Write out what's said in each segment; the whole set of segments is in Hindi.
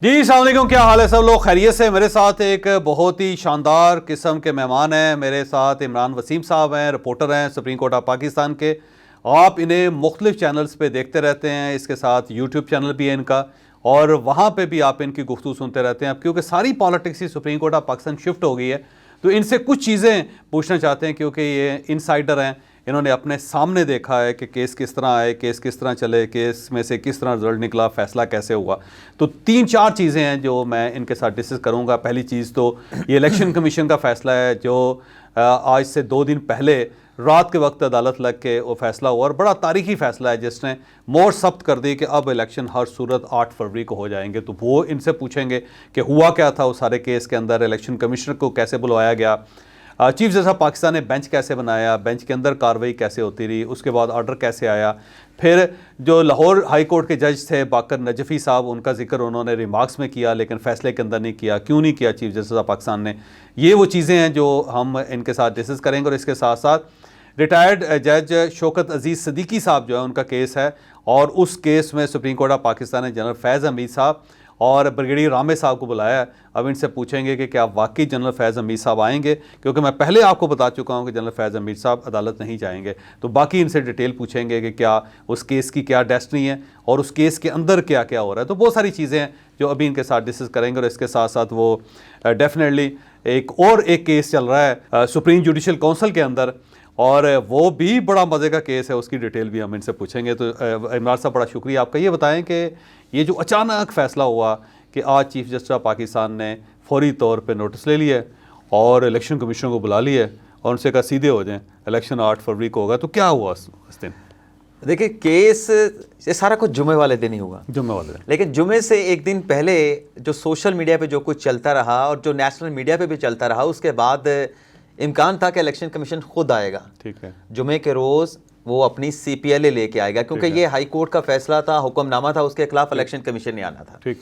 जी अस्सलाम वालेकुम, क्या हाल है सब लोग? खैरियत से? मेरे साथ एक बहुत ही शानदार किस्म के मेहमान हैं। मेरे साथ इमरान वसीम साहब हैं, रिपोर्टर हैं सुप्रीम कोर्ट ऑफ पाकिस्तान के। आप इन्हें मुख्तलिफ चैनल्स पे देखते रहते हैं, इसके साथ यूट्यूब चैनल भी है इनका, और वहाँ पे भी आप इनकी गुफ्तगू सुनते रहते हैं। अब क्योंकि सारी politics he supreme court of Pakistan shift हो गई है, तो इनसे कुछ चीज़ें पूछना चाहते हैं, क्योंकि ये इनसाइडर हैं। इन्होंने अपने सामने देखा है कि केस किस तरह आए, केस किस तरह चले, केस में से किस तरह रिजल्ट निकला, फैसला कैसे हुआ। तो 3-4 चीज़ें हैं जो मैं इनके साथ डिस्कस करूंगा। पहली चीज़ तो ये इलेक्शन कमीशन का फैसला है, जो आज से 2 दिन पहले रात के वक्त अदालत लग के वो फैसला हुआ, और बड़ा तारीखी फैसला है जिसने मोहर सख्त कर दी कि अब इलेक्शन हर सूरत 8 फरवरी को हो जाएंगे। तो वो इनसे पूछेंगे कि हुआ क्या था उस सारे केस के अंदर, इलेक्शन कमिश्नर को कैसे बुलवाया गया, चीफ जस्टिस ऑफ पाकिस्तान ने बेंच कैसे बनाया, बेंच के अंदर कार्रवाई कैसे होती रही, उसके बाद ऑर्डर कैसे आया। फिर जो लाहौर हाई कोर्ट के जज थे बाकर नजफ़ी साहब, उनका जिक्र उन्होंने रिमार्क्स में किया लेकिन फैसले के अंदर नहीं किया। क्यों नहीं किया चीफ जस्टिस ऑफ पाकिस्तान ने? ये वो चीज़ें हैं जो हम इनके साथ डिस्कस करेंगे। और इसके साथ साथ रिटायर्ड जज शौकत अजीज़ सिद्दीकी साहब जो है, उनका केस है, और उस केस में सुप्रीम कोर्ट ऑफ पाकिस्तान ने जनरल फैज़ हमीद साहब और ब्रिगेडियर रामे साहब को बुलाया है। अब इनसे पूछेंगे कि क्या वाकई जनरल फैज़ हमीद साहब आएंगे, क्योंकि मैं पहले आपको बता चुका हूं कि जनरल फैज़ हमीद साहब अदालत नहीं जाएंगे। तो बाकी इनसे डिटेल पूछेंगे कि क्या उस केस की क्या डेस्टिनी है और उस केस के अंदर क्या क्या हो रहा है। तो बहुत सारी चीज़ें हैं जो अभी इनके साथ डिस्कस करेंगे। और इसके साथ साथ वो डेफिनेटली एक केस चल रहा है सुप्रीम जुडिशल काउंसिल के अंदर, और वो भी बड़ा मज़े का केस है, उसकी डिटेल भी हम इनसे पूछेंगे। तो इमरान साहब, बड़ा शुक्रिया आपका। ये बताएं कि ये जो अचानक फ़ैसला हुआ कि आज चीफ जस्टिस ऑफ पाकिस्तान ने फौरी तौर पे नोटिस ले लिया और इलेक्शन कमीशन को बुला लिया और उनसे कहा सीधे हो जाएं, इलेक्शन 8 फरवरी को होगा, तो क्या हुआ उस दिन? देखिए, केस ये सारा कुछ जुमे वाले दिन ही हुआ, जुम्मे वाले दिन। लेकिन जुमे से एक दिन पहले जो सोशल मीडिया पे जो कुछ चलता रहा और जो नेशनल मीडिया पे भी चलता रहा, उसके बाद इम्कान था कि इलेक्शन कमीशन खुद आएगा। ठीक है। जुमे के रोज़ वो अपनी CPLA लेके आएगा, क्योंकि ये हाई कोर्ट का फैसला था, हुक्मनामा था, उसके खिलाफ इलेक्शन कमीशन ने आना था। ठीक।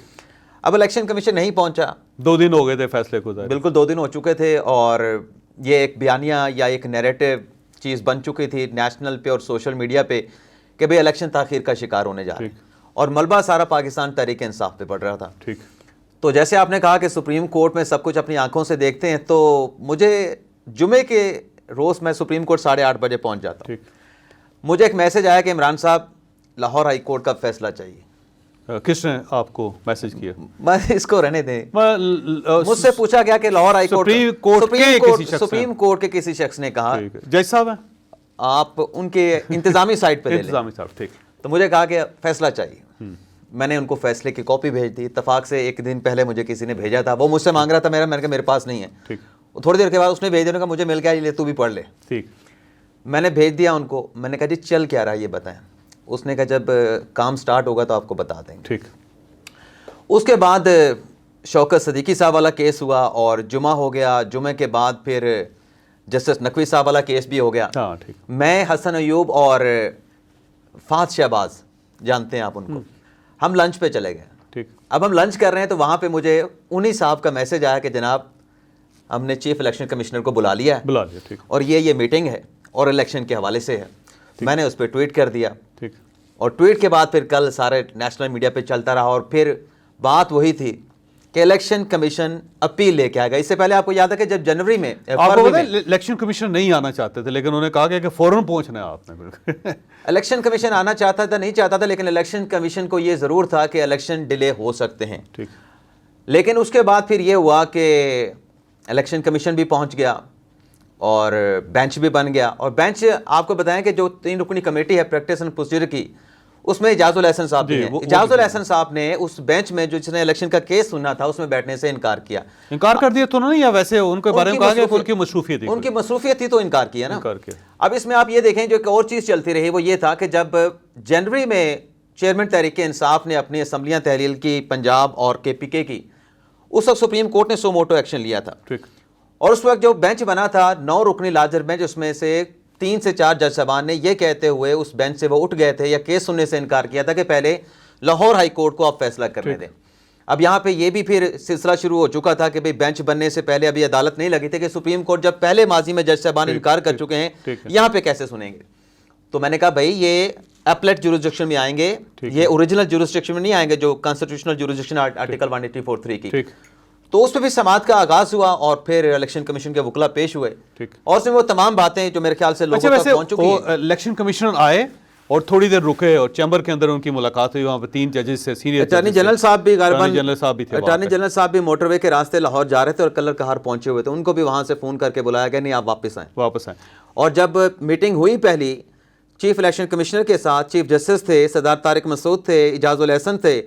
अब इलेक्शन कमीशन नहीं पहुंचा। 2 दिन हो गए थे फैसले को। बिल्कुल 2 दिन हो चुके थे, और ये एक बयानिया या एक नैरेटिव चीज़ बन चुकी थी नेशनल पे और सोशल मीडिया पे कि भाई इलेक्शन ताखीर का शिकार होने जा रहा है, और मलबा सारा पाकिस्तान तहरीक इंसाफ पे पड़ रहा था। ठीक। तो जैसे आपने कहा कि सुप्रीम कोर्ट में सब कुछ अपनी आंखों से देखते हैं, तो मुझे जुमे के रोज़ मैं सुप्रीम कोर्ट 8:30 बजे पहुंच जाता हूँ। मुझे एक मैसेज आया कि इमरान साहब, लाहौर हाई कोर्ट का फैसला चाहिए। किसने आपको मैसेज किया? मैं इसको रहने दें। मुझसे पूछा गया कि Lahore high court supreme court के किसी शख्स ने कहा, जज साहब हैं आप उनके इंतजामी साइड पे ले लें। इंतजामी साहब, ठीक। तो मुझे कहा कि फैसला चाहिए। मैंने उनको फैसले की कॉपी भेज दी। इत्तफाक से एक दिन पहले मुझे किसी ने भेजा था, वो मुझसे मांग रहा था, मैंने कहा मेरे पास नहीं है। ठीक। थोड़ी देर के बाद उसने भेज दिया, मुझे मिल गया, ये तू भी पढ़ ले। ठीक। मैंने भेज दिया उनको। मैंने कहा जी चल क्या रहा है ये बताएं। उसने कहा जब काम स्टार्ट होगा तो आपको बता देंगे। ठीक। उसके बाद शौकत सिद्दीकी साहब वाला केस हुआ और जुमा हो गया। जुमे के बाद फिर जस्टिस नकवी साहब वाला केस भी हो गया। हाँ, ठीक। मैं, हसन अयूब और फात शहबाज, जानते हैं आप उनको, हम लंच पे चले गए। ठीक। अब हम लंच कर रहे हैं तो वहाँ पे मुझे उन्हीं साहब का मैसेज आया कि जनाब हमने चीफ इलेक्शन कमिश्नर को बुला लिया है, ठीक। और ये मीटिंग है और इलेक्शन के हवाले से है। मैंने उस पर ट्वीट कर दिया। ठीक। और ट्वीट के बाद फिर कल सारे नेशनल मीडिया पे चलता रहा, और फिर बात वही थी कि इलेक्शन कमीशन अपील लेके आएगा। इससे पहले आपको याद है कि जब जनवरी में इलेक्शन कमीशन नहीं आना चाहते थे, लेकिन उन्होंने कहा कि फौरन पहुंचना है आपने। इलेक्शन कमीशन आना चाहता था, नहीं चाहता था, लेकिन इलेक्शन कमीशन को ये ज़रूर था कि इलेक्शन डिले हो सकते हैं। ठीक। लेकिन उसके बाद फिर ये हुआ कि इलेक्शन कमीशन भी पहुंच गया और बेंच भी बन गया। और बेंच, आपको बताएं कि जो 3 रुकनी कमेटी है प्रैक्टिस एंड प्रोसीजर की, उसमें इजाजुल एहसन साहब भी हैं। इजाजुल एहसन साहब ने उस बेंच में जो जिसने इलेक्शन का केस सुना था उसमें बैठने से इनकार किया। इनकार कर दिया तो नहीं, या वैसे उनके बारे में कहा गया उनकी मसरूफियत थी तो इनकार किया ना। अब इसमें आप ये देखें, जो एक और चीज़ चलती रही वो ये था कि जब जनवरी में चेयरमैन तहरीक इंसाफ ने अपनी असम्बलियाँ तहलील की पंजाब और KPK की, उस वक्त सुप्रीम कोर्ट ने सो मोटो एक्शन लिया था। और उस वक्त जो बेंच बना था 9 रुकनी लार्जर बेंच, उसमें से 3 से 4 जज साहबान ने यह कहते हुए उस बेंच से वो उठ गए थे या केस सुनने से इनकार किया था कि पहले लाहौर हाई कोर्ट को आप फैसला करने दें। अब यहाँ पे ये भी फिर सिलसिला शुरू हो चुका था कि भाई बेंच बनने से पहले अभी अदालत नहीं लगी थी कि सुप्रीम कोर्ट जब पहले माजी में जज साहबान इनकार कर चुके हैं, यहाँ पे कैसे सुनेंगे। तो मैंने कहा भाई ये एपलेट जुरिस्डिक्शन में आएंगे, ये ओरिजिनल जुरिस्डिक्शन में नहीं आएंगे, जो कॉन्स्टिट्यूशनल जुरिस्डिक्शन आर्टिकल 184(3) की। तो उस पर भी समाअत का आगाज हुआ और फिर इलेक्शन कमीशन के वकला पेश हुए और उसमें वो तमाम बातें जो मेरे ख्याल से लोगों तक पहुंच चुकी हैं। इलेक्शन कमिश्नर आए और थोड़ी देर रुके और चैम्बर के अंदर उनकी मुलाकात हुई, वहाँ पे 3 जजेस से, सीनियर अटॉर्नी जनरल साहब भी अटॉर्नी जनरल साहब भी मोटरवे के रास्ते लाहौर जा रहे थे और कलर कहार पहुंचे हुए थे, उनको भी वहाँ से फ़ोन करके बुलाया गया, नहीं आप वापस आए। और जब मीटिंग हुई पहली चीफ इलेक्शन कमिश्नर के साथ, चीफ जस्टिस थे, सरदार तारिक मसूद थे, इजाजुल एहसन थे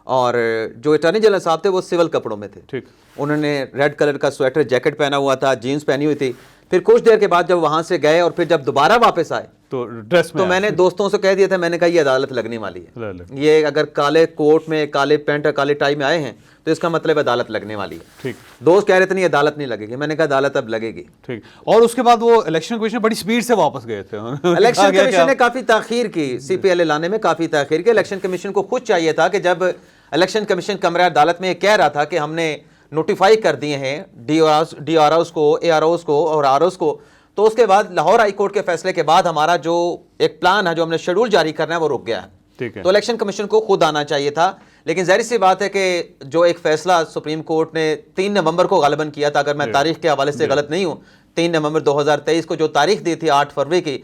और जो अटॉर्नी जनरल साहब थे वो सिविल कपड़ों में थे। ठीक। उन्होंने रेड कलर का स्वेटर जैकेट पहना हुआ था, जीन्स पहनी हुई थी। फिर कुछ देर के बाद जब वहाँ से गए और फिर जब दोबारा वापस आए तो ड्रेस में, तो मैंने दोस्तों से कह दिया था, मैंने कहा ये अदालत लगने वाली है, ये अगर काले कोट में, काले पैंट और काले टाई में आए हैं तो इसका मतलब अदालत लगने वाली है। ठीक। दोस्त कह रहे थे नहीं अदालत नहीं लगेगी, मैंने कहा अदालत अब लगेगी। ठीक। और उसके बाद वो इलेक्शन कमीशन बड़ी स्पीड से वापस गए थे। इलेक्शन कमीशन ने काफी ताखीर की, CPLA लाने में काफी ताखीर की। इलेक्शन कमीशन को खुद चाहिए था कि जब इलेक्शन कमीशन कमरा अदालत में कह रहा था कि हमने नोटिफाई कर दिए हैं DROs को, AROs को और ROs को, तो उसके बाद लाहौर हाई कोर्ट के फैसले के बाद हमारा जो एक प्लान है, जो हमने शेड्यूल जारी करना है, वो रुक गया है। ठीक है। तो इलेक्शन कमीशन को खुद आना चाहिए था, लेकिन जाहिर सी बात है कि जो एक फैसला सुप्रीम कोर्ट ने 3 नवंबर को गालिबन किया था, अगर मैं तारीख के हवाले से गलत नहीं हूँ, 3 नवंबर 2023 को जो तारीख दी थी 8 फरवरी की,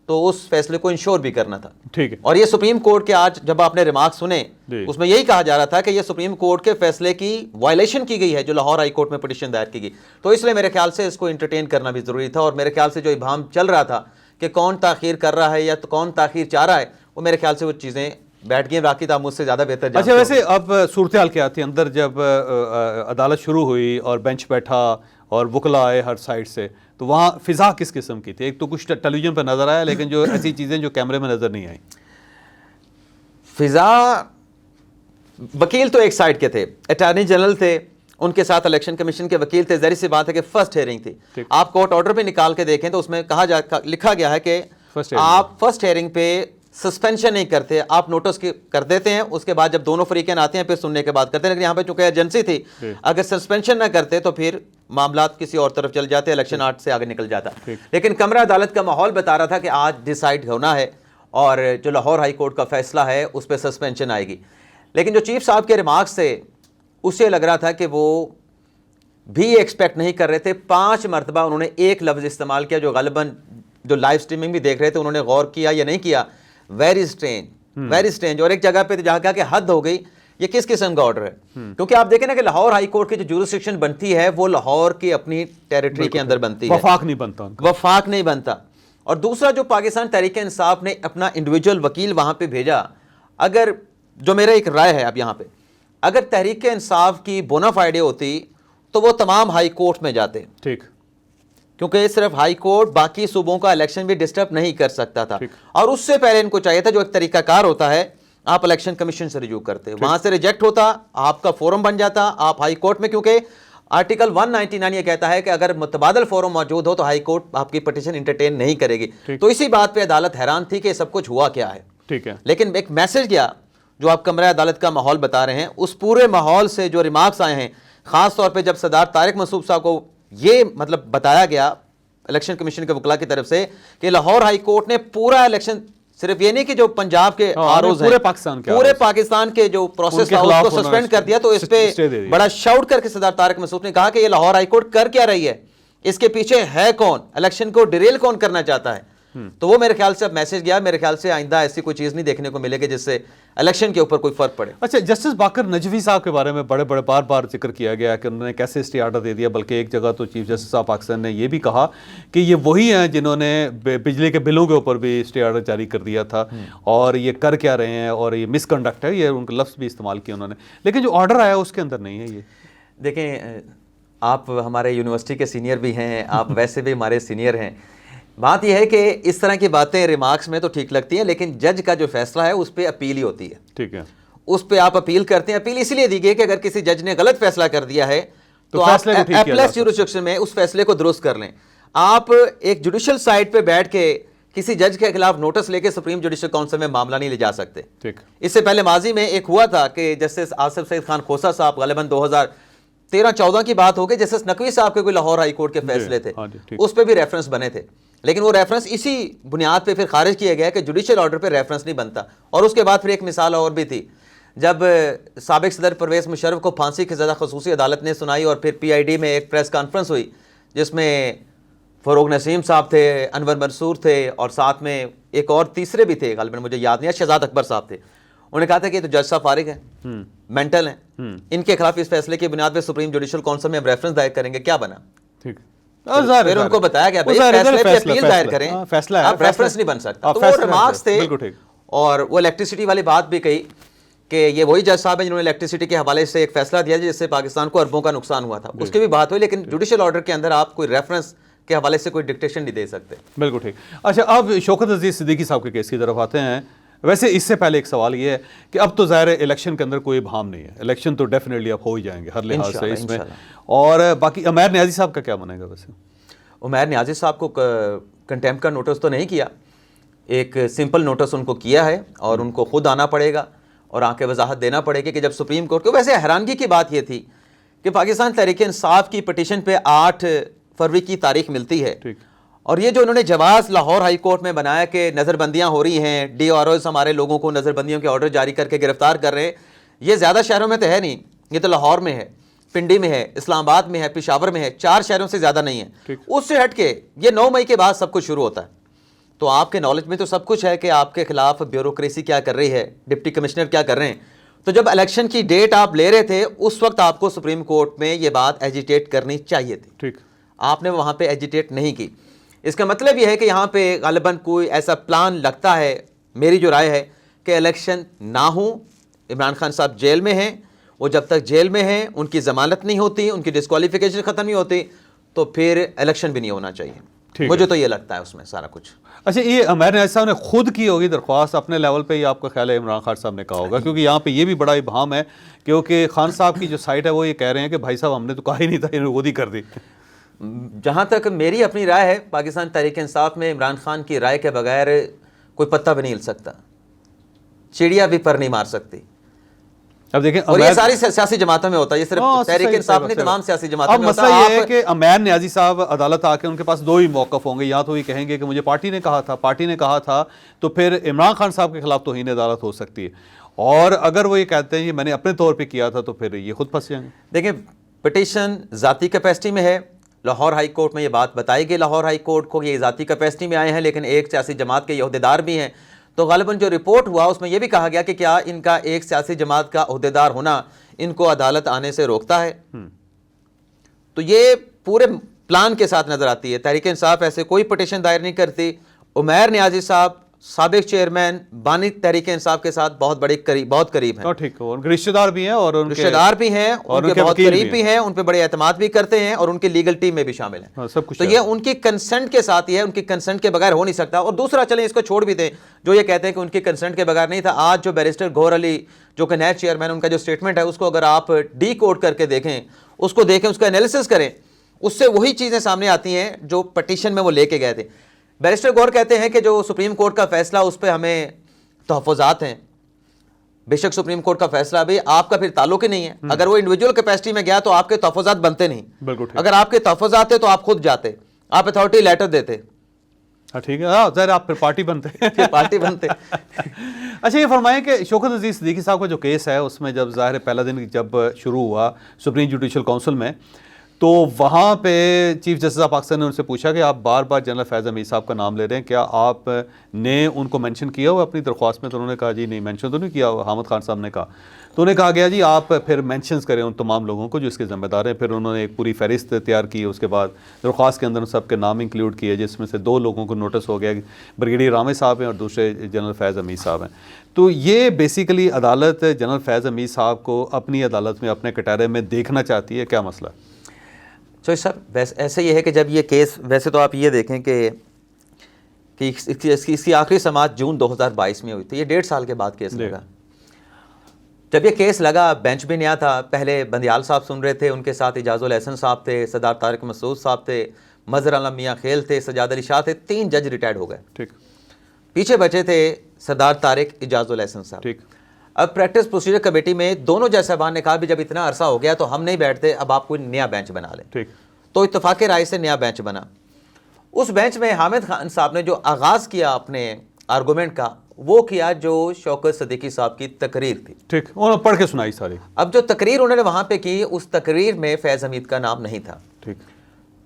तो उस फैसले को इंश्योर भी करना था। ठीक है। और ये सुप्रीम कोर्ट के आज जब आपने रिमार्क सुने, उसमें यही कहा जा रहा था कि ये सुप्रीम कोर्ट के फैसले की वायलेशन की गई है जो लाहौर हाई कोर्ट में पिटीशन दायर की गई। तो इसलिए मेरे ख्याल से इसको एंटरटेन करना भी जरूरी था। और मेरे ख्याल से जो इबाम चल रहा था कि कौन ताखीर कर रहा है या तो कौन ताखीर चाह रहा है, वो मेरे ख्याल से वो चीज़ें बैठ गई। राकिब आप मुझसे ज़्यादा बेहतर जानते अच्छा, वैसे अब सूरत-ए-हाल क्या थी अंदर जब अदालत शुरू हुई और बेंच बैठा और वकला आए हर साइड से, तो वहाँ फिजा किस किस्म की थी? एक तो कुछ टेलीविजन पर नजर आया, लेकिन जो ऐसी चीज़ें जो कैमरे में नजर नहीं आई। फिजा, वकील तो एक साइड के थे, अटॉर्नी जनरल थे, उनके साथ इलेक्शन कमीशन के वकील थे। ज़ाहिर सी बात है कि फर्स्ट हेयरिंग थी। आप कोर्ट ऑर्डर पे निकाल के देखें तो उसमें लिखा गया है कि आप फर्स्ट हेयरिंग पे सस्पेंशन नहीं करते, आप नोटिस कर देते हैं, उसके बाद जब दोनों फरीकें आते हैं फिर सुनने के बाद करते हैं। लेकिन यहाँ पे चूंकि एजेंसी थी, अगर सस्पेंशन ना करते तो फिर मामला किसी और तरफ चल जाते, इलेक्शन आर्ट से आगे निकल जाता। लेकिन कमरा अदालत का माहौल बता रहा था कि आज डिसाइड होना है और जो लाहौर हाई कोर्ट का फैसला है उस पर सस्पेंशन आएगी। लेकिन जो चीफ साहब के रिमार्क्स थे उससे लग रहा था कि वो भी एक्सपेक्ट नहीं कर रहे थे। 5 मरतबा उन्होंने एक लफ्ज़ इस्तेमाल किया जो गालिबन जो लाइव स्ट्रीमिंग भी देख रहे थे उन्होंने गौर किया या नहीं किया, वेरी स्ट्रेंज। और एक जगह पे जहाँ कहा कि हद हो गई, ये किस किस्म का ऑर्डर है? क्योंकि आप देखें ना कि लाहौर हाई कोर्ट की जो जुरिस्डिक्शन बनती है वो लाहौर की अपनी टेरिटरी के अंदर बनती है, वफाक नहीं बनता। और दूसरा जो पाकिस्तान तहरीक इंसाफ ने अपना इंडिविजुअल वकील वहां पे भेजा, अगर जो मेरा एक राय है अब यहाँ पे, अगर तहरीक इंसाफ की बोनाफाइडे होती तो वो तमाम हाई कोर्ट में जाते। ठीक। क्योंकि सिर्फ हाई कोर्ट बाकी सूबों का इलेक्शन भी डिस्टर्ब नहीं कर सकता था। और उससे पहले इनको चाहिए था, जो एक तरीकाकार होता है, आप इलेक्शन कमीशन से रिज्यू करते, वहां से रिजेक्ट होता, आपका फोरम बन जाता, आप हाई कोर्ट में, क्योंकि आर्टिकल 199 ये कहता है कि अगर मुतबादल फोरम मौजूद हो तो हाई कोर्ट आपकी पिटीशन इंटरटेन नहीं करेगी। तो इसी बात पे अदालत हैरान थी कि सब कुछ हुआ क्या है। ठीक है। लेकिन एक मैसेज गया, जो आप कमरा अदालत का माहौल बता रहे हैं, उस पूरे माहौल से जो रिमार्क्स आए हैं, खास तौर पर जब सरदार तारिक मसूद साहब को ये मतलब बताया गया इलेक्शन कमीशन के वकला की तरफ से कि लाहौर हाई कोर्ट ने पूरा इलेक्शन, सिर्फ ये नहीं कि जो पंजाब के आरओज हैं, पूरे पाकिस्तान के जो प्रोसेस था उसको सस्पेंड कर दिया। तो इस पे बड़ा शाउट करके सरदार तारिक मसूद ने कहा कि ये लाहौर हाई कोर्ट कर क्या रही है, इसके पीछे है कौन, इलेक्शन को डिरेल कौन करना चाहता है। तो वो मेरे ख्याल से अब मैसेज गया। मेरे ख्याल से आइंदा ऐसी कोई चीज नहीं देखने को मिलेगी जिससे इलेक्शन के ऊपर कोई फर्क पड़े। अच्छा, जस्टिस बाकर नजवी साहब के बारे में बड़े बार जिक्र किया गया कि उन्होंने कैसे स्टे ऑर्डर दे दिया, बल्कि एक जगह तो चीफ जस्टिस ऑफ पाकिस्तान ने यह भी कहा कि ये वही हैं जिन्होंने बिजली के बिलों के ऊपर भी स्टे ऑर्डर जारी कर दिया था और ये कर क्या रहे हैं और ये मिसकंडक्ट है, ये उनका लफ्ज़ भी इस्तेमाल किया उन्होंने। लेकिन जो ऑर्डर आया उसके अंदर नहीं है ये। देखें, आप हमारे यूनिवर्सिटी के सीनियर भी हैं, आप वैसे भी हमारे सीनियर हैं। बात यह है कि इस तरह की बातें रिमार्क्स में तो ठीक लगती हैं, लेकिन जज का जो फैसला है उस पर अपील ही होती है। ठीक है। उस पर आप अपील करते हैं। अपील इसलिए दी गई कि अगर किसी जज ने गलत फैसला कर दिया है तो आप एपलेस जुरिस्डिक्शन में उस फैसले को दुरुस्त कर लें। आप एक जुडिशियल साइट पे बैठ के किसी जज के खिलाफ नोटिस लेके सुप्रीम जुडिशियल काउंसिल में मामला नहीं ले जा सकते। ठीक। इससे पहले माजी में एक हुआ था कि जस्टिस आसिफ सईद खान खोसा साहब, गालिबन 2013-14 की बात होगी, जस्टिस नकवी साहब के कोई लाहौर हाई कोर्ट के फैसले थे, उस पर भी रेफरेंस बने थे। लेकिन वो रेफरेंस इसी बुनियाद पे फिर खारिज किया गया कि जुडिशियल ऑर्डर पे रेफरेंस नहीं बनता। और उसके बाद फिर एक मिसाल और भी थी, जब साबिक सदर परवेज़ मुशर्रफ को फांसी की सज़ा खसूसी अदालत ने सुनाई और फिर PID में एक प्रेस कॉन्फ्रेंस हुई जिसमें फ़रोग नसीम साहब थे, अनवर मंसूर थे और साथ में एक और तीसरे भी थे, गालिबन मुझे याद नहीं है, शहजाद अकबर साहब थे। उन्होंने कहा था कि तो जज साहब फारिग हैं, मेंटल हैं, इनके खिलाफ इस फैसले की बुनियाद पर सुप्रीम जुडिशियल काउंसिल में रेफरेंस दायर करेंगे, क्या बना? ठीक, फिर उनको बताया गया भाई फैसले पे अपील दायर करें, आप रेफरेंस नहीं बन सकता। तो वो रिमार्क्स थे। और वो इलेक्ट्रिसिटी वाली बात भी कही कि ये वही जज साहब हैं जिन्होंने इलेक्ट्रिसिटी के हवाले से एक फैसला दिया जिससे पाकिस्तान को अरबों का नुकसान हुआ था, उसकी भी बात हुई। लेकिन जुडिशियल ऑर्डर के अंदर आप कोई रेफरेंस के हवाले से कोई डिक्टेशन नहीं दे सकते। बिल्कुल ठीक। अच्छा, अब शौकत अजीज सिद्दीकी साहब के केस की तरफ आते हैं। वैसे इससे पहले एक सवाल ये है कि अब तो ज़ाहिर इलेक्शन के अंदर कोई भाम नहीं है, इलेक्शन तो डेफिनेटली अब हो ही जाएंगे हर लिहाज से इसमें। और बाकी उमैर नियाज़ी साहब का क्या बनेगा? वैसे उमैर नियाज़ी साहब को कंटेम्प्ट का नोटिस तो नहीं किया, एक सिंपल नोटिस उनको किया है और उनको खुद आना पड़ेगा और आके वजाहत देना पड़ेगी कि जब सुप्रीम कोर्ट को, वैसे हैरानगी की बात यह थी कि पाकिस्तान तहरीक इंसाफ की पटिशन पे 8 फरवरी की तारीख मिलती है और ये जो उन्होंने जवाब लाहौर हाई कोर्ट में बनाया कि नज़रबंदियाँ हो रही हैं, DROs हमारे लोगों को नज़रबंदियों के ऑर्डर जारी करके गिरफ्तार कर रहे हैं, ये ज़्यादा शहरों में तो है नहीं, ये तो लाहौर में है, पिंडी में है, इस्लामाबाद में है, पेशावर में है, 4 शहरों से ज़्यादा नहीं है। उससे हट के ये 9 मई के बाद सब कुछ शुरू होता है। तो आपके नॉलेज में तो सब कुछ है कि आपके खिलाफ ब्यूरोक्रेसी क्या कर रही है, डिप्टी कमिश्नर क्या कर रहे हैं। तो जब इलेक्शन की डेट आप ले रहे थे उस वक्त आपको सुप्रीम कोर्ट में ये बात एजिटेट करनी चाहिए थी, ठीक, आपने वहाँ पे एजिटेट नहीं की। इसका मतलब यह है कि यहाँ पे गालिबन कोई ऐसा प्लान लगता है, मेरी जो राय है कि इलेक्शन ना हो। इमरान खान साहब जेल में हैं, वो जब तक जेल में हैं उनकी ज़मानत नहीं होती, उनकी डिस्क्वालिफिकेशन ख़त्म नहीं होती, तो फिर इलेक्शन भी नहीं होना चाहिए। मुझे तो ये लगता है उसमें सारा कुछ। अच्छा, ये उमैर नियाज़ी साहब ने खुद की होगी दरख्वास्त अपने लेवल पे, ये आपका ख्याल है इमरान खान साहब ने कहा होगा? क्योंकि यहाँ पे ये भी बड़ा इबहम है, क्योंकि खान साहब की जो साइट है वो ये कह रहे हैं कि भाई साहब हमने तो कहा ही नहीं था, इन्होंने खुद ही कर दी। जहाँ तक मेरी अपनी राय है, पाकिस्तान तहरीक इंसाफ में इमरान खान की राय के बगैर कोई पत्ता भी नहीं हिल सकता, चिड़िया भी पर नहीं मार सकती। अब देखें, और ये सारी सियासी जमातों में होता है, ये सिर्फ तहरीक इंसाफ नहीं, तमाम सियासी जमातों में होता है। अब मसला ये है कि उमैर नियाज़ी साहब अदालत आके उनके पास 2 ही मौक़िफ़ होंगे, या तो ये कहेंगे कि मुझे पार्टी ने कहा था, तो फिर इमरान खान साहब के खिलाफ तौहीन अदालत हो सकती है, और अगर वो ये कहते हैं ये मैंने अपने तौर पर किया था, तो फिर ये खुद फंस जाएंगे। देखिए, पिटीशन ज़ाती कैपेसिटी में है, लाहौर हाई कोर्ट में ये बात बताई गई लाहौर हाई कोर्ट को, ये ज़ाती कैपेसिटी में आए हैं, लेकिन एक सियासी जमात के अहदेदार भी हैं। तो गालिबन जो रिपोर्ट हुआ उसमें यह भी कहा गया कि क्या इनका एक सियासी जमात का अहदेदार होना इनको अदालत आने से रोकता है। तो ये पूरे प्लान के साथ नजर आती है। तहरीक इंसाफ ऐसे कोई पिटीशन दायर नहीं करती। उमैर नियाज़ी साहब साबिक चेयरमैन बानी तहरीक इंसाफ के साथ बहुत करीब हैं, ठीक, उनके रिश्तेदार भी हैं और उनके रिश्तेदार भी हैं, उनके बहुत करीब भी हैं, उन पे बड़े एतमाद भी करते हैं और उनकी लीगल टीम में भी शामिल हैं। सब कुछ तो ये उनकी कंसेंट के साथ ही है, उनकी कंसेंट के बगैर हो नहीं सकता। और दूसरा, चलें इसको छोड़ भी दें, जो ये कहते हैं कि उनकी कंसेंट के बगैर नहीं था, आज जो बैरिस्टर गौहर अली जो कि नए चेयरमैन, उनका जो स्टेटमेंट है उसको अगर आप डीकोड करके देखें, उसका एनालिसिस करें, उससे वही चीज़ें सामने आती हैं जो पटिशन में वो लेके गए थे। बैरिस्टर गौहर कहते हैं कि जो सुप्रीम कोर्ट का फैसला उस पर हमें तहफ़्फ़ुज़ात हैं। बेशक सुप्रीम कोर्ट का फैसला भी आपका फिर ताल्लुक ही नहीं है, अगर वो इंडिविजुअल कैपेसिटी में गया तो आपके तहफ़्फ़ुज़ात बनते नहीं। अगर आपके तहफ़्फ़ुज़ात थे तो आप खुद जाते, आप अथॉरिटी लेटर देते। ठीक है, ज़रा आप फिर पार्टी बनते अच्छा, ये फरमाएं कि शौकत अजीज सिद्दीकी साहब का जो केस है उसमें जब ज़ाहिर पहला दिन जब शुरू हुआ सुप्रीम जुडिशल काउंसिल में, तो वहाँ पे चीफ जस्टिस ऑफ पाकिस्तान ने उनसे पूछा कि आप बार बार जनरल फैज़ हमीद साहब का नाम ले रहे हैं, क्या आपने उनको मेंशन किया हुआ अपनी दरख्वास्त में? तो उन्होंने कहा जी नहीं, मेंशन तो नहीं किया हुआ। हामिद खान साहब ने कहा, तो उन्हें कहा गया जी आप फिर मेंशंस करें उन तमाम लोगों को जो इसके ज़िम्मेदार हैं। फिर उन्होंने एक पूरी फहरिस्त तैयार की, उसके बाद दरख्वास्त के अंदर सब के नाम इंक्लूड किए, जिसमें से 2 लोगों को नोटिस हो गया, ब्रिगेडियर रामे साहब हैं और दूसरे जनरल फैज़ हमीद साहब हैं। तो ये बेसिकली अदालत जनरल फैज़ हमीद साहब को अपनी अदालत में अपने कटहरे में देखना चाहती है, क्या मसला? तो सर वैसे ऐसे ये है कि जब ये केस, वैसे तो आप ये देखें कि इसकी आखिरी समाअत जून 2022 में हुई थी, ये 1.5 साल के बाद केस लगा। जब ये केस लगा बेंच भी नया था, पहले बंदियाल साहब सुन रहे थे, उनके साथ इजाजुल एहसन साहब थे, सरदार तारिक मसूद साहब थे, मजहर आलम मियाँ खेल थे, सजाद अली शाह थे, 3 जज रिटायर्ड हो गए। ठीक, पीछे बचे थे सरदार तारिक, इजाजुल एहसन साहब। ठीक, अब प्रैक्टिस प्रोसीजर कमेटी में दोनों जज साहबान ने कहा भी जब इतना अरसा हो गया तो हम नहीं बैठते, अब आप कोई नया बेंच बना लें। ठीक, तो इत्तफाक राय से नया बेंच बना। उस बेंच में हामिद खान साहब ने जो आगाज़ किया अपने आर्गूमेंट का, वो किया जो शौकत सदीकी साहब की तकरीर थी। ठीक, उन्होंने पढ़ के सुनाई सारी। अब जो तकरीर उन्होंने वहाँ पे की, उस तकरीर में फैज़ हमीद का नाम नहीं था। ठीक,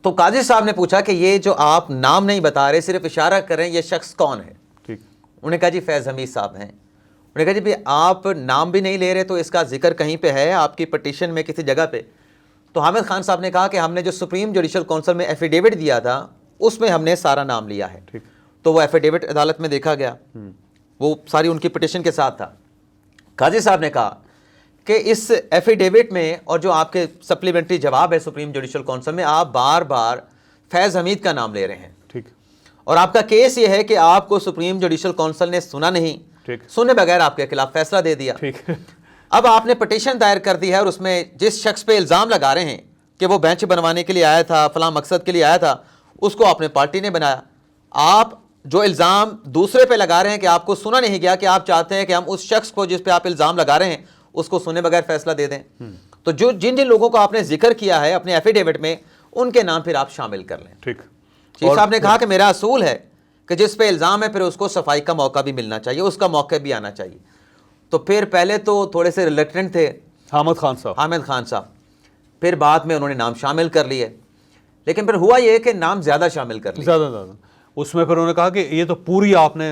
तो काजी साहब ने पूछा कि ये जो आप नाम नहीं बता रहे, सिर्फ इशारा कर रहे हैं, ये शख्स कौन है? ठीक, उन्होंने कहा जी फैज़ हमीद साहब हैं। उन्होंने कहा जी भाई आप नाम भी नहीं ले रहे, तो इसका जिक्र कहीं पे है आपकी पटिशन में किसी जगह पे? तो हामिद खान साहब ने कहा कि हमने जो सुप्रीम जुडिशल काउंसिल में एफिडेविट दिया था, उसमें हमने सारा नाम लिया है। ठीक, तो वो एफिडेविट अदालत में देखा गया, वो सारी उनकी पिटिशन के साथ था। काजी साहब ने कहा कि इस एफिडेविट में और जो आपके सप्लीमेंट्री जवाब है सुप्रीम जुडिशल काउंसिल में, आप बार बार फैज़ हमीद का नाम ले रहे हैं। ठीक, और आपका केस ये है कि आपको सुप्रीम जुडिशल काउंसिल ने सुना नहीं, ठीक, सुने बगैर आपके खिलाफ फैसला दे दिया। ठीक, अब आपने पिटिशन दायर कर दी है और उसमें जिस शख्स पे इल्ज़ाम लगा रहे हैं कि वो बेंच बनवाने के लिए आया था, फलां मकसद के लिए आया था, उसको आपने पार्टी ने बनाया। आप जो इल्ज़ाम दूसरे पे लगा रहे हैं कि आपको सुना नहीं गया, कि आप चाहते हैं कि हम उस शख्स को जिस पे आप इल्ज़ाम लगा रहे हैं उसको सुने बगैर फैसला दे दें। तो जो जिन जिन लोगों को आपने जिक्र किया है अपने एफिडेविट में, उनके नाम फिर आप शामिल कर लें। ठीक। चीफ साहब ने कहा कि मेरा असूल है कि जिस पे इल्ज़ाम है फिर उसको सफाई का मौका भी मिलना चाहिए, उसका मौका भी आना चाहिए। तो फिर पहले तो थोड़े से रिलेक्टेंट थे हामिद खान साहब, फिर बाद में उन्होंने नाम शामिल कर लिए, लेकिन फिर हुआ ये कि नाम ज़्यादा शामिल कर लिए, ज़्यादा। उसमें फिर उन्होंने कहा कि ये तो पूरी आपने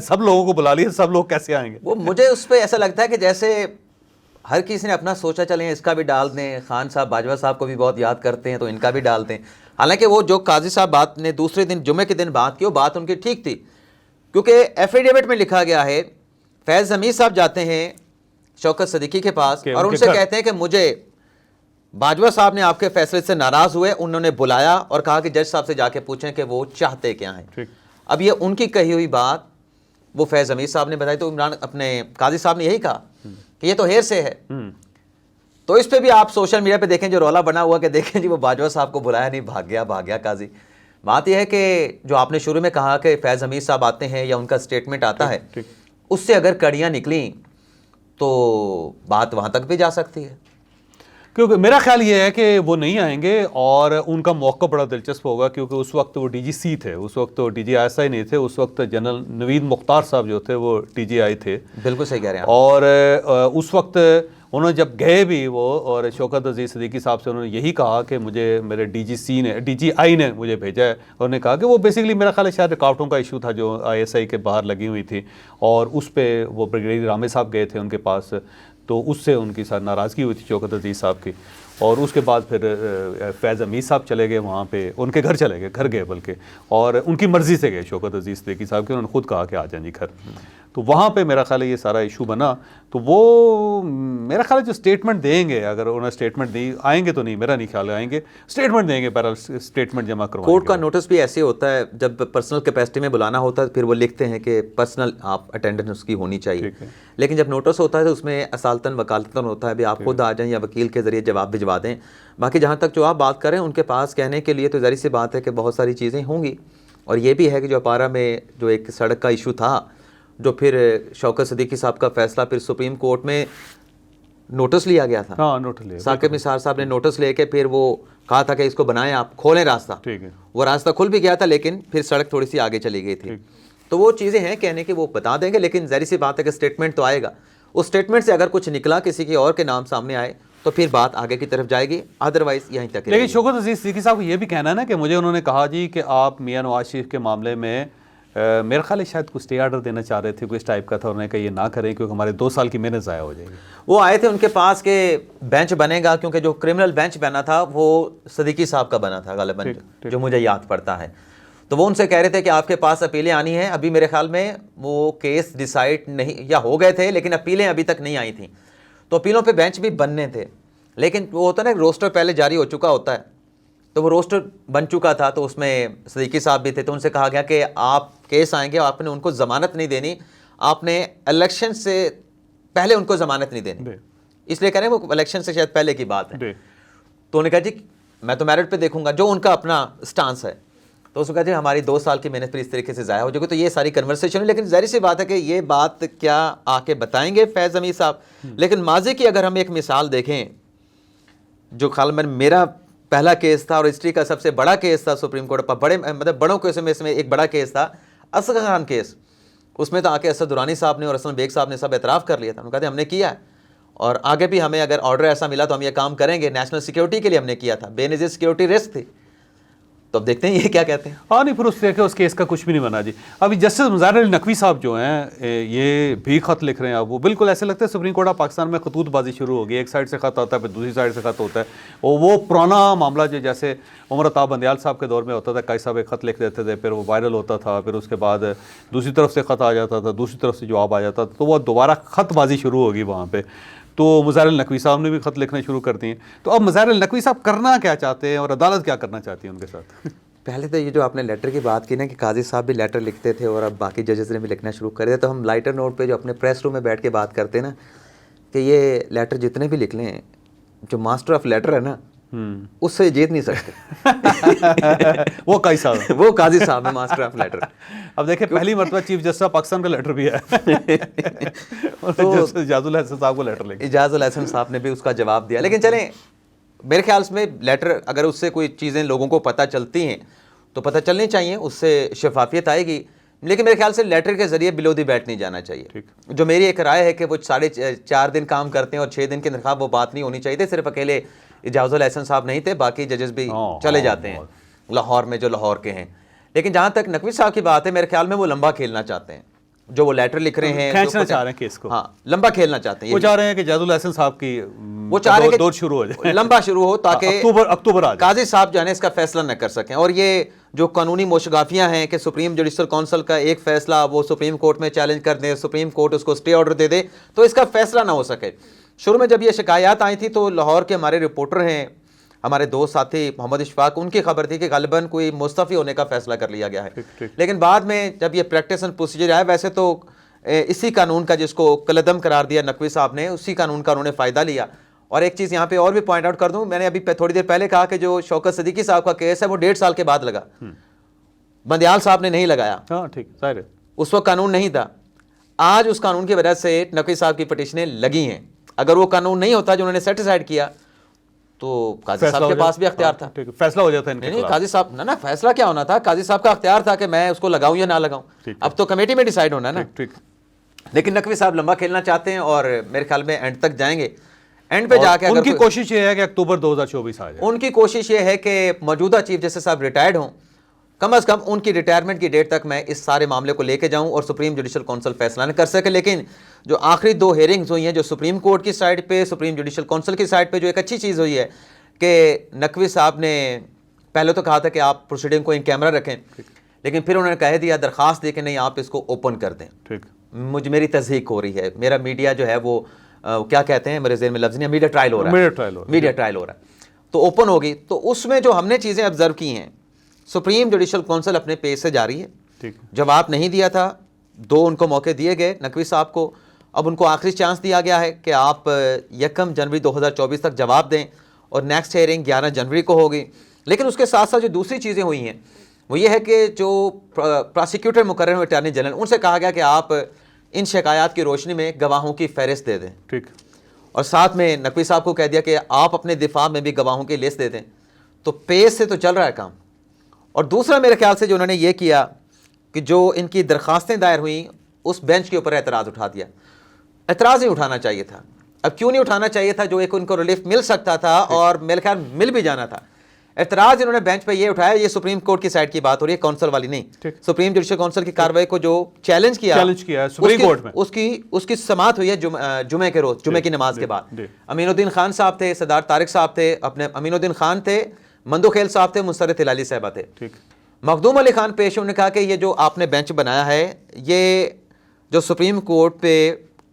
सब लोगों को बुला लिया, सब लोग कैसे आएंगे? वो मुझे उस पर ऐसा लगता है कि जैसे हर किसी ने अपना सोचा, चलें इसका भी डाल दें, खान साहब बाजवा साहब को भी बहुत याद करते हैं तो इनका भी डाल दें। हालांकि वो जो काजी साहब बात ने दूसरे दिन जुमे के दिन बात की, वो बात उनकी ठीक थी, क्योंकि एफिडेविट में लिखा गया है फैज़ हमीद साहब जाते हैं शौकत सदीकी के पास और उनसे कहते हैं कि मुझे बाजवा साहब ने आपके फैसले से नाराज़ हुए, उन्होंने बुलाया और कहा कि जज साहब से जाके पूछें कि वो चाहते क्या हैं। अब ये उनकी कही हुई बात वो फैज़ हमीद साहब ने बताई, तो इमरान अपने काजी साहब ने यही कहा कि ये तो हेर से है। तो इस पे भी आप सोशल मीडिया पे देखें जो रौला बना हुआ कि देखें जी वो बाजवा साहब को बुलाया नहीं, भाग गया काजी। बात यह है कि जो आपने शुरू में कहा कि फैज़ हमीद साहब आते हैं या उनका स्टेटमेंट आता है, उससे अगर कड़ियाँ निकली तो बात वहाँ तक भी जा सकती है। क्योंकि मेरा ख्याल ये है कि वो नहीं आएंगे और उनका मौका बड़ा दिलचस्प होगा, क्योंकि उस वक्त वो डीजीसी थे, उस वक्त तो DGISI नहीं थे, उस वक्त जनरल नवीद मुख्तार साहब जो थे वो DGI थे। बिल्कुल सही कह रहे हैं। और उस वक्त उन्होंने जब गए भी वो, और शौकत अजीज़ सिद्दीकी साहब से उन्होंने यही कहा कि मुझे मेरे DGI ने मुझे भेजा है। उन्होंने कहा कि वो बेसिकली मेरा ख्याल है शायद रुकावटों का इशू था जो ISI के बाहर लगी हुई थी, और उस पर वो ब्रिगेडियर रामे साहब गए थे उनके पास, तो उससे उनकी साथ नाराज़गी हुई थी शौकत अजीज़ साहब की। और उसके बाद फिर फैज़ हमीद साहब चले गए वहाँ पे, उनके घर चले गए, घर गए बल्कि, और उनकी मर्ज़ी से गए शौकत अजीज़ सिद्दीकी साहब के, उन्होंने खुद कहा कि आ जाएं जी घर। तो वहाँ पे मेरा ख्याल है ये सारा इशू बना। तो वो मेरा ख्याल है जो स्टेटमेंट देंगे, अगर उन्हें स्टेटमेंट दी आएंगे तो नहीं, मेरा नहीं ख्याल आएंगे, स्टेटमेंट देंगे, पर स्टेटमेंट जमा करवाएंगे। कोर्ट का नोटिस भी ऐसे होता है, जब पर्सनल कैपेसिटी में बुलाना होता है फिर वो लिखते हैं कि पर्सनल आप अटेंडेंस उसकी होनी चाहिए, लेकिन जब नोटिस होता है तो उसमें असालतन वकालतन होता है, भी आप खुद आ जाएं या वकील के ज़रिए जवाब भिजवा दें। बाकी जहाँ तक जो आप बात करें उनके पास कहने के लिए तो ज़ाहिर सी बात है कि बहुत सारी चीज़ें होंगी, और ये भी है कि जो अपारा में जो एक सड़क का इशू था, जो फिर शौकत सिद्दीकी साहब का फैसला फिर सुप्रीम कोर्ट में नोटिस लिया गया था। हाँ, नोटिस लिया, साकिब निसार साहब ने नोटिस लेके फिर वो कहा था कि इसको बनाएं, आप खोलें रास्ता। ठीक है, वो रास्ता खुल भी गया था, लेकिन फिर सड़क थोड़ी सी आगे चली गई थी। तो वो चीज़ें हैं कहने की, वो बता देंगे, लेकिन ज़ाहिर सी बात है कि स्टेटमेंट तो आएगा, उस स्टेटमेंट से अगर कुछ निकला किसी के और के नाम सामने आए तो फिर बात आगे की तरफ जाएगी, अदरवाइज यहीं तक। लेकिन शौकत अजीज़ सिद्दीकी साहब को ये भी कहना है ना कि मुझे उन्होंने कहा जी कि आप मियां नवाज शरीफ के मामले में मेरा ख्याल है शायद कुछ स्टे आर्डर देना चाह रहे थे, कुछ टाइप का था, उन्होंने कहा ये ना करें क्योंकि हमारे 2 साल की मेहनत ज़ाया हो जाएगी। वो आए थे उनके पास के बेंच बनेगा, क्योंकि जो क्रिमिनल बेंच बना था वो सिद्दीकी साहब का बना था गालिबन, जो मुझे याद पड़ता है। तो वो उनसे कह रहे थे कि आपके पास अपीलें आनी हैं, अभी मेरे ख्याल में वो केस डिसाइड नहीं या हो गए थे, लेकिन अपीलें अभी तक नहीं आई थी। तो अपीलों पे बेंच भी बनने थे, लेकिन वो होता है ना रोस्टर पहले जारी हो चुका होता है, तो वो रोस्टर बन चुका था, तो उसमें सिद्दीकी साहब भी थे। तो उनसे कहा गया कि आप केस आएंगे, आपने उनको ज़मानत नहीं देनी, आपने इलेक्शन से पहले उनको ज़मानत नहीं देनी, इसलिए कह रहे हैं वो इलेक्शन से शायद पहले की बात है। तो उन्होंने कहा जी मैं तो मेरिट पे देखूंगा, जो उनका अपना स्टांस है। तो उसने कहा जी हमारी 2 साल की मेहनत फिर इस तरीके से ज़ाया हो जाएगी। तो ये सारी कन्वर्सेशन है, लेकिन ज़ाहिर सी बात है कि ये बात क्या आके बताएंगे फैज़ हमीद साहब। लेकिन माजी की अगर हम एक मिसाल देखें, जो ख्याल में मेरा पहला केस था और हिस्ट्री का सबसे बड़ा केस था सुप्रीम कोर्ट पर, बड़े मतलब बड़ों केसों में इसमें एक बड़ा केस था असगर खान केस। उसमें तो आके असद दुरानी साहब ने और असलम बेग साहब ने सब एतराफ़ कर लिया था, उन्होंने कहते हमने किया है और आगे भी हमें अगर ऑर्डर ऐसा मिला तो हम ये काम करेंगे, नेशनल सिक्योरिटी के लिए हमने किया था, बेनज़ीर सिक्योरिटी रिस्क थी। तो अब देखते हैं ये क्या कहते हैं। हाँ नहीं, फिर उस केस का कुछ भी नहीं बना जी। अभी जस्टिस मुज़ाहिर अली नकवी साहब जो हैं ये भी ख़त लिख रहे हैं। अब वो बिल्कुल ऐसे लगता है सुप्रीम कोर्ट ऑफ पाकिस्तान में खतूतबाजी शुरू हो गई, एक साइड से ख़त आता है फिर दूसरी साइड से ख़त होता है। और वो पुराना मामला जो जैसे उमर अताब बंदियाल साहब के दौर में होता था, कई साहब एक ख़त लिख देते थे, फिर वो वायरल होता था, फिर उसके बाद दूसरी तरफ से ख़त आ जाता था, दूसरी तरफ से जवाब आ जाता था, तो वो दोबारा ख़तबाजी शुरू होगी वहाँ पर। तो मुज़ाहिर अली नकवी साहब ने भी ख़त लिखना शुरू कर दिए। तो अब मुज़ाहिर अली नकवी साहब करना क्या चाहते हैं और अदालत क्या करना चाहती है उनके साथ? पहले तो ये जो आपने लेटर की बात की ना कि काजी साहब भी लेटर लिखते थे और अब बाकी जजेस ने भी लिखना शुरू कर दिया, तो हम लाइटर नोट पे जो अपने प्रेस रूम में बैठ के बात करते हैं ना कि ये लेटर जितने भी लिख लें, जो मास्टर ऑफ लेटर है ना उससे जीत नहीं सकते। वो काजी साहब वो काजी साहब है मास्टर ऑफ लेटर। अब देखिए पहली मरतबा चीफ जस्टिस ऑफ पाकिस्तान का लेटर भी है। तो इजाजुल हसन साहब को लेटर लिखा, इजाजुल हसन साहब ने भी उसका जवाब दिया। लेकिन चलें, मेरे ख्याल में लेटर अगर उससे कोई चीज़ें लोगों को पता चलती हैं तो पता चलनी चाहिए, उससे शफाफियत आएगी। लेकिन मेरे ख्याल से लेटर के जरिए बिलो दी बैठ नहीं जाना चाहिए। जो मेरी एक राय है कि वो 4.5 दिन काम करते हैं और 6 दिन की तनख्वाह, वो बात नहीं होनी चाहिए थी। सिर्फ अकेले इजाजुल हसन साहब नहीं थे, बाकी जजेस भी चले जाते हैं लाहौर में जो लाहौर के हैं। लेकिन जहाँ तक नकवी साहब की बात है, मेरे ख्याल में वो लंबा खेलना चाहते हैं। जो वो लेटर लिख रहे हैं, खींचना चाह रहे हैं केस को, हाँ लंबा खेलना चाहते हैं। वो चाह रहे हैं कि इजाजुल हसन साहब की वो चाह रहे हैं दौर शुरू हो जाए, लंबा शुरू हो, ताकि अक्टूबर आ जाए, काजी साहब जो है इसका फैसला न कर सकें। और ये जो कानूनी मोशगाफियां हैं कि सुप्रीम जुडिशल काउंसिल का एक फैसला वो सुप्रीम कोर्ट में चैलेंज कर दे, सुप्रीम कोर्ट उसको स्टे ऑर्डर दे दे, तो इसका फैसला ना हो सके। शुरू में जब ये शिकायत आई थी तो लाहौर के हमारे रिपोर्टर हैं, हमारे दोस्त साथी मोहम्मद इशफाक, उनकी खबर थी कि गालिबन कोई मुस्तफ़ी होने का फैसला कर लिया गया है। लेकिन बाद में जब ये प्रैक्टिस एंड प्रोसीजर आया, वैसे तो इसी कानून का जिसको कलदम करार दिया नकवी साहब ने, उसी कानून का उन्होंने फ़ायदा लिया। और एक चीज़ यहाँ पे और भी पॉइंट आउट कर दूँ, मैंने अभी थोड़ी देर पहले कहा कि जो शौकत सदीकी साहब का केस है वो 1.5 साल के बाद लगा, बंदियाल साहब ने नहीं लगाया। हाँ ठीक, जाहिर है उस वक्त कानून नहीं था। आज उस कानून की वजह से नकवी साहब की पटिशनें लगी हैं। अगर वो कानून नहीं होता जो उन्होंने सेटिसाइड किया तो काजी साहब के पास भी अख्तियार था, फैसला हो जाता है। नहीं काजी साहब ना फैसला क्या होना था, काजी साहब का अख्तियार था कि मैं उसको लगाऊं या ना लगाऊं। अब तो कमेटी में डिसाइड होना है ना। लेकिन नकवी साहब लंबा खेलना चाहते हैं और मेरे ख्याल में एंड तक जाएंगे। एंड पे जाके उनकी कोशिश ये है कि अक्टूबर 2024 आ जाए। उनकी कोशिश ये है कि मौजूदा चीफ जस्टिस साहब रिटायर्ड हों, कम से कम उनकी रिटायरमेंट की डेट तक मैं इस सारे मामले को लेके जाऊं और सुप्रीम जुडिशल काउंसिल फैसला न कर सके। लेकिन जो आखिरी 2 हेयरिंग्स हुई हैं, जो सुप्रीम कोर्ट की साइड पे, सुप्रीम जुडिशल काउंसिल की साइड पे, जो एक अच्छी चीज़ हुई है कि नकवी साहब ने पहले तो कहा था कि आप प्रोसीडिंग को इन कैमरा रखें, लेकिन फिर उन्होंने कह दिया, दरख्वास्त दे कि नहीं आप इसको ओपन कर दें। ठीक, मेरी तस्दीक हो रही है, मेरा मीडिया जो है वो क्या कहते हैं, मेरे ज़हन में लफ्ज़ नहीं, मीडिया ट्रायल हो रहा है, मीडिया ट्रायल हो रहा है, तो ओपन होगी। तो उसमें जो हमने चीज़ें ऑब्जर्व की हैं, सुप्रीम जुडिशल काउंसिल अपने पेज से जारी है। ठीक, जवाब नहीं दिया था, 2 उनको मौके दिए गए नकवी साहब को, अब उनको आखिरी चांस दिया गया है कि आप 1 जनवरी 2024 तक जवाब दें और नेक्स्ट हेयरिंग 11 जनवरी को होगी। लेकिन उसके साथ साथ जो दूसरी चीज़ें हुई हैं वो ये है कि जो प्रोसिक्यूटर मुकर्रर हुए अटॉर्नी जनरल, उनसे कहा गया कि आप इन शिकायत की रोशनी में गवाहों की फहरिस्त दे दें। ठीक, और साथ में नकवी साहब को कह दिया कि आप अपने दिफा में भी गवाहों की लिस्ट दे दें। तो पेज से तो चल रहा है काम। और दूसरा मेरे ख्याल से जो उन्होंने ये किया कि जो इनकी दरख्वास्तें दायर हुई उस बेंच के ऊपर एतराज़ उठा दिया। एतराज़ ही उठाना चाहिए था। अब क्यों नहीं उठाना चाहिए था, जो एक उनको रिलीफ मिल सकता था और मेरे ख्याल मिल भी जाना था। एतराज़ इन्होंने बेंच पे ये उठाया, ये सुप्रीम कोर्ट की साइड की बात हो रही है, काउंसिल वाली नहीं। सुप्रीम जुडिशल काउंसिल की कार्रवाई को जो चैलेंज किया है सुप्रीम कोर्ट में, उसकी समाअत हुई है जुमे के रोज, जुमे की नमाज के बाद। अमीनुद्दीन खान साहब थे, सरदार तारिक साहब थे, अपने अमीनुद्दीन खान थे, मंदोखेल साहब थे, मुसर्रत हिलाली साहबा थे, मखदूम अली खान पेश। उन्होंने कहा कि ये जो आपने बेंच बनाया है, ये जो सुप्रीम कोर्ट पे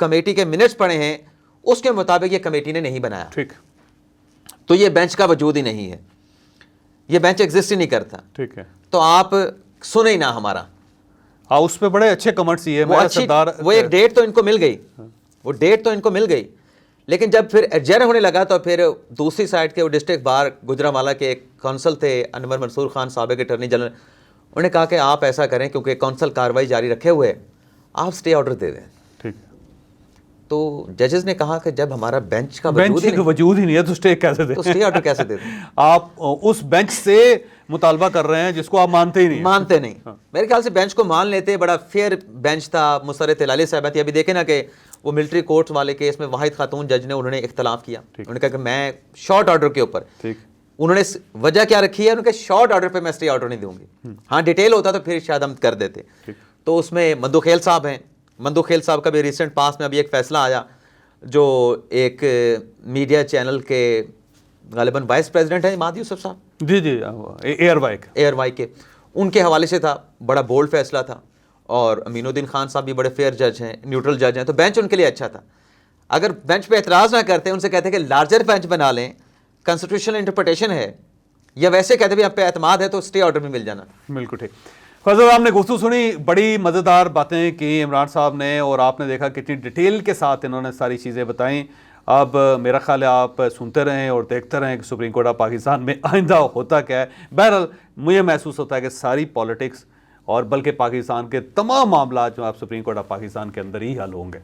कमेटी के मिनट्स पड़े हैं उसके मुताबिक ये कमेटी ने नहीं बनाया। ठीक, तो ये बेंच का वजूद ही नहीं है, ये बेंच एग्जिस्ट ही नहीं करता। ठीक है, तो आप सुने ही ना हमारा। हाँ, उस पे बड़े अच्छे कमेंट्स ये वो एक डेट तो इनको मिल गई, वो डेट तो इनको मिल गई, लेकिन जब फिर एडजर्न होने लगा तो फिर दूसरी साइड के वो डिस्ट्रिक्ट बार गुजरांवाला के एक काउंसिल थे, अनवर मंसूर खान साबिक अटॉर्नी जनरल, उन्होंने कहा कि आप ऐसा करें क्योंकि काउंसिल कार्रवाई जारी रखे हुए, आप स्टे ऑर्डर दे दें। ठीक, तो जजेस ने कहा कि जब हमारा बेंच का बेंच का वजूद ही नहीं है तो स्टे कैसे दे, तो स्टे ऑर्डर कैसे दे दें? आप उस बेंच से मुतालबा कर रहे हैं जिसको आप मानते ही नहीं हैं। मानते नहीं। मेरे ख्याल से बेंच को मान लेते, बड़ा फेयर बेंच था। मुसर्रत तिलाली साहब थी, अभी देखे ना कि वो मिलिट्री कोर्ट वाले केस में वाहिद खातून जज ने उन्होंने इख्तलाफ किया, उन्होंने कहा कि मैं शॉर्ट ऑर्डर के ऊपर, उन्होंने वजह क्या रखी है, उन्होंने शॉर्ट ऑर्डर पे मैं स्टे ऑर्डर नहीं दूंगी। हाँ डिटेल होता तो फिर शायद हम कर देते। तो उसमें मंदू खेल साहब हैं, मंदू खेल साहब का भी रिसेंट पास में अभी एक फैसला आया, जो एक मीडिया चैनल के गालिबन वाइस प्रेसिडेंट हैं माद यूसुफ साहब, जी जी, एयर वाई के, उनके हवाले से था। बड़ा बोल्ड फैसला था। और अमीनुद्दीन खान साहब भी बड़े फेयर जज हैं, न्यूट्रल जज हैं, तो बेंच उनके लिए अच्छा था। अगर बेंच पे एतराज़ ना करते, उनसे कहते कि लार्जर बेंच बना लें, कॉन्स्टिट्यूशनल इंटरप्रिटेशन है, या वैसे कहते भी आप पे एतमाद है तो स्टे ऑर्डर में मिल जाना। बिल्कुल ठीक। फजल, आपने गुफ्तगू सुनी, बड़ी मज़ेदार बातें की इमरान साहब ने, और आपने देखा कितनी डिटेल के साथ इन्होंने सारी चीज़ें बताई। अब मेरा ख्याल है आप सुनते रहें और देखते रहें कि सुप्रीम कोर्ट ऑफ पाकिस्तान में आइंदा होता क्या है। बहरहाल मुझे महसूस होता है कि सारी पॉलिटिक्स और बल्कि पाकिस्तान के तमाम मामला जो आप सुप्रीम कोर्ट ऑफ पाकिस्तान के अंदर ही हल होंगे।